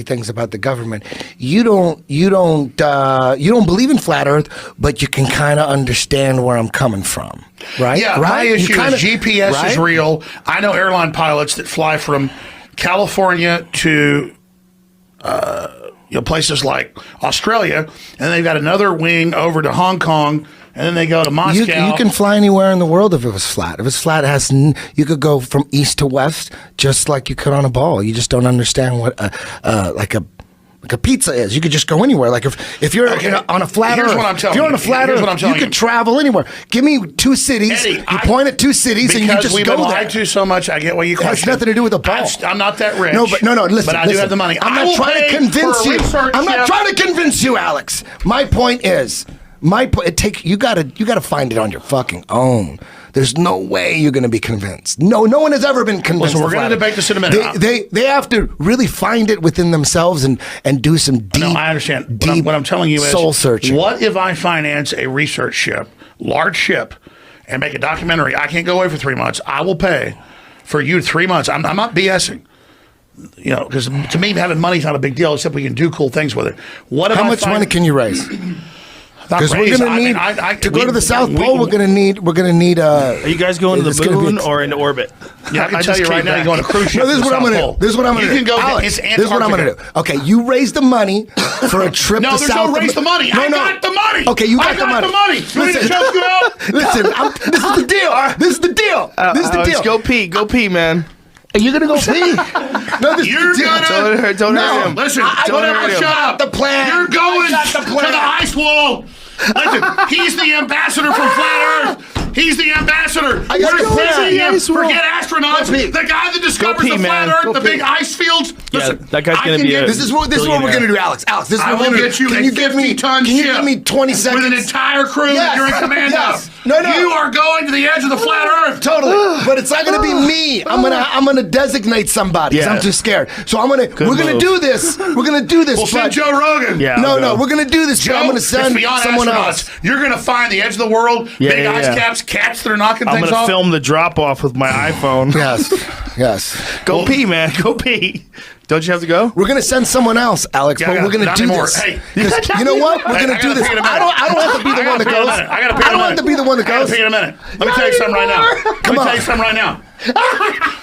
things about the government. You don't believe in flat Earth, but you can kind of understand where I'm coming from, right? Yeah, right? my issue is GPS right? is real. I know airline pilots that fly from California to places like Australia, and they've got another wing over to Hong Kong, and then they go to Moscow. You can fly anywhere in the world if it was flat. If it's flat, you could go from east to west just like you could on a ball. You just don't understand what like a pizza is. You could just go anywhere. Like if you're on a flat Here's Earth, what I'm telling if you're on a you. flat Here's Earth, what I'm telling you you. could travel anywhere. Give me 2 cities. Eddie, you point at 2 cities and you just because we've go been there. lied to so much, I get why you It has question. nothing to do with the ball. I'm not that rich. No, listen. But I do have the money. I'm I not will trying to pay convince for a you. research I'm not ship. trying to convince you, Alex. My point is, you gotta find it on your fucking own. There's no way you're going to be convinced. No one has ever been convinced. Listen, we're going to debate this in a minute. They have to really find it within themselves and do some deep. No, I understand. Deep what I'm telling you is soul searching. What if I finance a research ship, large ship, and make a documentary? I can't go away for 3 months. I will pay for you 3 months. I'm not BSing. Because to me, having money is not a big deal, except we can do cool things with it. How much money can you raise? Because we're going to need to go to the South Pole. We're going to need. Are you guys going to the moon or into orbit? Yeah, I can tell you right now, you're going to cruise ship. No, this is what I'm going to do. This is what I'm going to do. You can go. Alex, It's this is what I'm going to do. Okay, you raise the money for a trip to South. No, there's no raise the money. I got the money. Okay, you got the money. Listen, listen. This is the deal. This is the deal. This is the deal. Go pee, man. Are you gonna go pee? No, you're gonna. Don't hurt him. Listen, don't hurt him. Shut up. The plan. You're going to the ice wall. Listen, he's the ambassador from Flat Earth. He's the ambassador. We're praising him. Forget astronauts. The guy that discovers the flat Earth, the big ice fields. Listen, that guy's gonna be. This is what we're gonna do, Alex. Alex, this is what we're gonna do. Can you give me 50-ton ship? Can you give me 20 seconds with an entire crew that you're in command of? No. You are going to the edge of the flat Earth. Totally. But it's not gonna be me. I'm gonna designate somebody. I'm too scared. So we're gonna do this. We're gonna do this. We'll send Joe Rogan. Yeah. No, we're gonna do this. Joe, I'm gonna send someone else. You're gonna find the edge of the world. Big ice caps, cats that are knocking things off. I'm gonna film the drop off with my iPhone. Yes. Go pee, man. Go pee. Don't you have to go? We're gonna send someone else, Alex. But we're gonna do this. Hey, you know what? We're gonna do this. I don't have to be the one that goes. I don't have to be the one that goes. I gotta pee in a minute. Let me tell you something right now. Let me tell you something right now.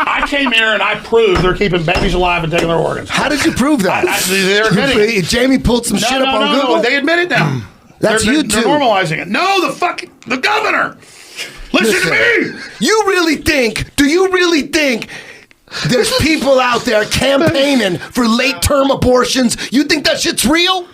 I came here and I proved they're keeping babies alive and taking their organs. How did you prove that? They're admitting it. Jamie pulled some shit up on Google. No, they admit it now. That's you too. They're normalizing it. No, the governor. Listen to me. Do you really think there's people out there campaigning for late-term abortions? You think that shit's real?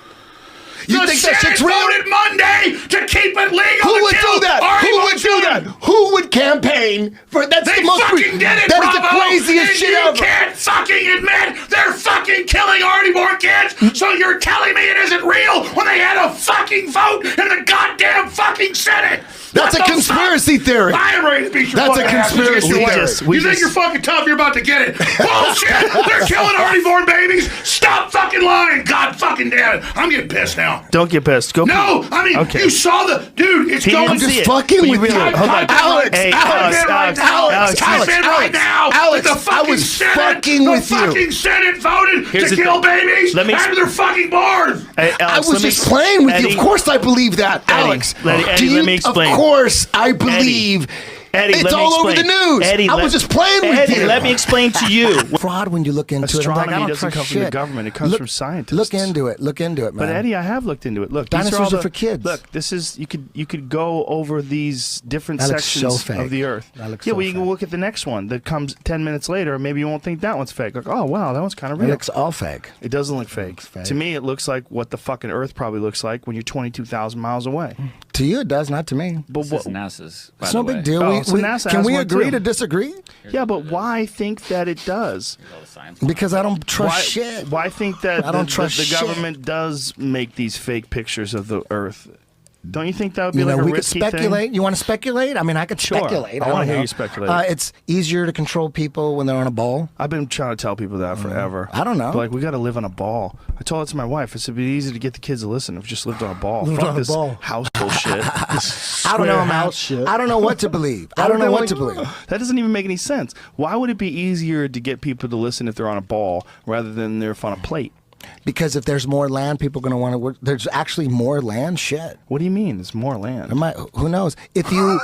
You think that shit's real? Voted Monday to keep it legal. Who would do that? Who would do that? Who would campaign for? That's the most. Fucking did it, that is the craziest shit ever. You can't fucking admit they're fucking killing already born kids. So you're telling me it isn't real when they had a fucking vote in the goddamn fucking Senate? That's a conspiracy theory. I am ready to beat your That's a fucking ass. conspiracy theory. You think you're fucking tough? You're about to get it. Bullshit! They're killing already born babies. Stop fucking lying. God fucking damn it. I'm getting pissed now. Don't get pissed. Go. No, I mean, you saw the dude. It's going. I'm just fucking with you. Alex, type in right now. Alex, the fucking I was Senate, fucking with you. The fucking Senate voted to kill babies after they're fucking born. I was just playing with you. Of course I believe that, Alex. Eddie, let me explain. Of course I believe. Eddie, it's all over the news. Eddie, I was just playing with you. Eddie, let me explain to you. Fraud when you look into Astronomy it. Astronomy doesn't come from the government. It comes from scientists. Look into it. Look into it, man. But Eddie, I have looked into it. Look, dinosaurs are for kids. Look, this is you could go over these different sections of the Earth. Yeah, well, you can look at the next one that comes 10 minutes later. Maybe you won't think that one's fake. Like, oh wow, that one's kind of real. It looks all fake. It doesn't look fake. To me, it looks like what the fucking Earth probably looks like when you're 22,000 miles away. To you, it does. Not to me. But this is NASA's. It's no big deal. Can we agree to disagree? Yeah, but why think that it does? Because I don't trust shit. Why think that I don't trust the government does make these fake pictures of the Earth? Don't you think that would be like a risky could speculate. thing? You want to speculate? I mean, I could speculate. I want to hear you speculate. It's easier to control people when they're on a ball. I've been trying to tell people that forever. I don't know. But like, we got to live on a ball. I told it to my wife. I said, it'd be easy to get the kids to listen if we just lived on a ball. Fuck this house bullshit. I don't know, man. I don't know what to believe. I don't know what to believe. That doesn't even make any sense. Why would it be easier to get people to listen if they're on a ball rather than they're on a plate? Because if there's more land, people are going to want to work. There's actually more land. Shit. What do you mean? There's more land. Who knows? If you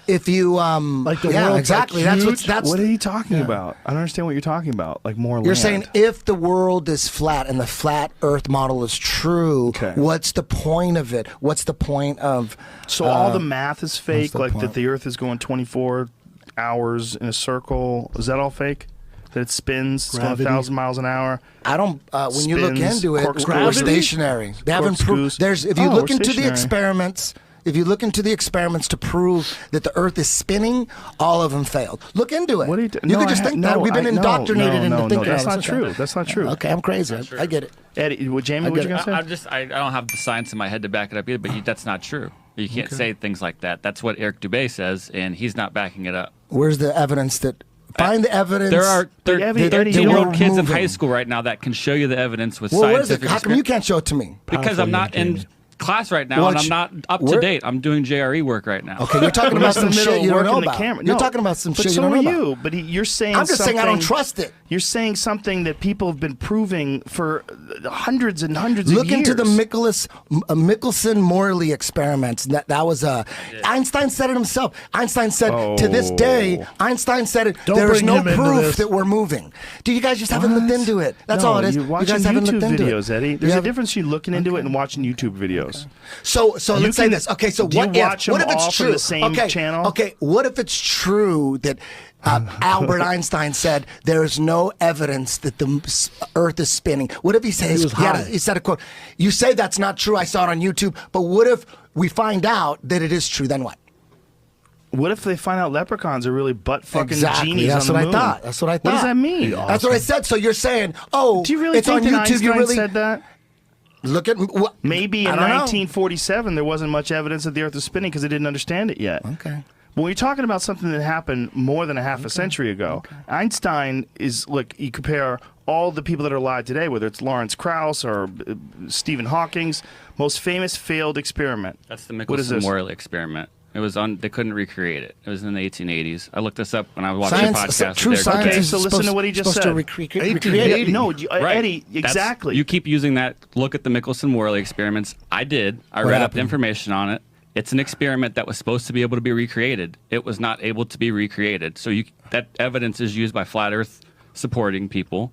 like the world's exactly. like That's what are you talking about? I don't understand what you're talking about. Like more land. You're saying if the world is flat and the flat Earth model is true, what's the point of it? What's the point of? So all the math is fake. Like point? that the Earth is going 24 hours in a circle. Is that all fake? That it spins, it's going 1,000 miles an hour. I don't. When you look Spins, into it, we're corkscrews. stationary. They haven't proved. Corkscrews. If you look we're into the stationary. experiments. If you look into the experiments to prove that the Earth is spinning, all of them failed. Look into it. What are you You could just think that. We've been indoctrinated into thinking that's that. not true. That's not true. Okay, I'm crazy. I get it. Eddie, Jamie, what you gonna say? I don't have the science in my head to back it up either, but that's not true. You can't say things like that. That's what Eric Dubé says, and he's not backing it up. Where's the evidence that? Find the evidence. There are 13-year-old kids in moving. high school right now that can show you the evidence with Well, where's it? scientific. How come you can't show it to me? Because I'm not in class right now, and I'm not up to date. I'm doing JRE work right now. Okay, you're talking about some shit you don't know about. You're No, talking about some but shit so you don't know are you. about. But you're saying I'm just saying I don't something- trust it. You're saying something that people have been proving for hundreds and hundreds Look of years. into the Michelson-Morley experiments. That was Einstein said it himself. Einstein said to this day, Einstein said it. Don't There is bring no him into proof this. that we're moving. Dude, you guys just haven't looked into it. That's all it is. You're You watching guys haven't YouTube looked into videos, it. Eddie. There's a difference between looking into it and watching YouTube videos. So let's say can- this. Okay, so do you what watch if? What them if all it's from true? the same channel? Okay, what if it's true that Albert Einstein said there is no evidence that the Earth is spinning? What if he says he said a quote? You say that's not true. I saw it on YouTube. But what if we find out that it is true? Then what? What if they find out leprechauns are really butt fucking Exactly. genies That's on the what moon? I thought. That's what I thought. What does that mean? That's what I said. So you're saying, oh, Do you really it's think on that YouTube? You Einstein really said that? look at what? Maybe in I don't know. 1947 there wasn't much evidence that the Earth was spinning because they didn't understand it yet. Okay. But when you're talking about something that happened more than a half a century ago, Einstein is, look, you compare all the people that are alive today, whether it's Lawrence Krauss or Stephen Hawking's most famous failed experiment. That's the What is this? Michelson-Morley experiment. It was on. They couldn't recreate it. It was in the 1880s. I looked this up when I was watching Science, a podcast. true with Eric science Dubé. is so listen to supposed- what he just supposed said. to recreate 1880. No, Right. Eddie, That's- exactly. You keep using that. Look at the Michelson-Morley experiments. I did. I read up happened? the information on it. It's an experiment that was supposed to be able to be recreated. It was not able to be recreated. So that evidence is used by flat Earth supporting people.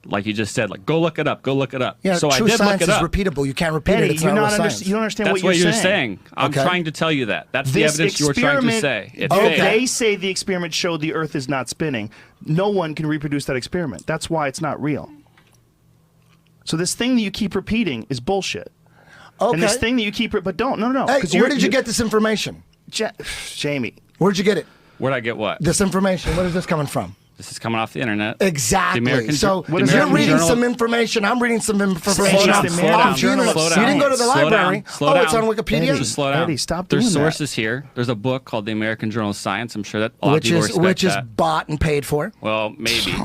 Like you just said, like go look it up. Go look it up. Yeah, so I true did science look it is up. repeatable. You can't repeat Eddie, it. It's you're not not real science. you don't understand That's what you're saying. I'm Okay. trying to tell you that. That's the This evidence you were trying to experiment- say. It's Okay. fake. They say the experiment showed the Earth is not spinning. No one can reproduce that experiment. That's why it's not real. So this thing that you keep repeating is bullshit. Okay. And this thing that you keep, but don't, no. Hey, 'cause where did you get this information? Jamie? Where'd you get it? Where'd I get what? This information. Where is this coming from? This is coming off the internet. Exactly. American- So the you're American reading Journal- some information. I'm reading some information Slow down, off slow down, the internet. slow You down. didn't go to the Slow down, library. slow It's down. on Wikipedia. Just slow down. Eddie, stop There's doing that. sources here. There's a book called the American Journal of Science. I'm sure that a lot of Which people is respect which is that. bought and paid for. Well, maybe.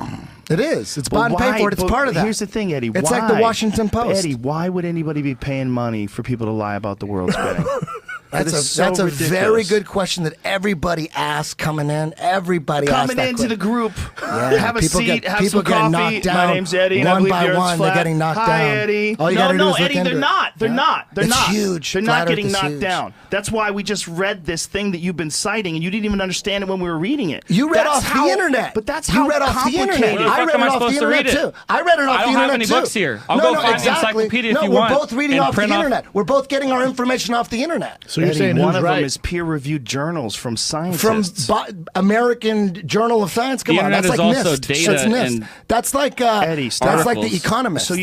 It is. It's But bought and paid why- for. It's but part of that. Here's the thing, Eddie. It's why? like the Washington Post. Eddie, why would anybody be paying money for people to lie about the world spinning? That's That a is so very ridiculous. good question that everybody asks coming in. Everybody asks Coming that into the question. group, Yeah, have a people seat, get- have people some get coffee. knocked down My name's Eddie, and I one believe by the Earth's one. They're flat. getting knocked Hi, down. Eddie. All you no, gotta do no, is look Eddie, into they're it. not. They're Yeah. not. They're It's not. huge. They're Flat not Earth getting is knocked huge. down. That's why we just read this thing that you've been citing, and you didn't even understand it when we were reading it. You read That's off how- the internet. But that's you how read off the complicated. internet. Where the I fuck read am I it off the supposed to read internet it? too. I read it off I don't the have internet any too. books here. I'll no, go no, find the exactly. encyclopedia if no, you we're want both reading and off the print off- internet. We're both getting our information off the internet. So you're Eddie, saying one who's of right? them is peer-reviewed journals from From scientists. American Journal of Science. Come The on, internet that's is like also NIST. data That's NIST. and That's like Eddie, that's like the articles. Economist. So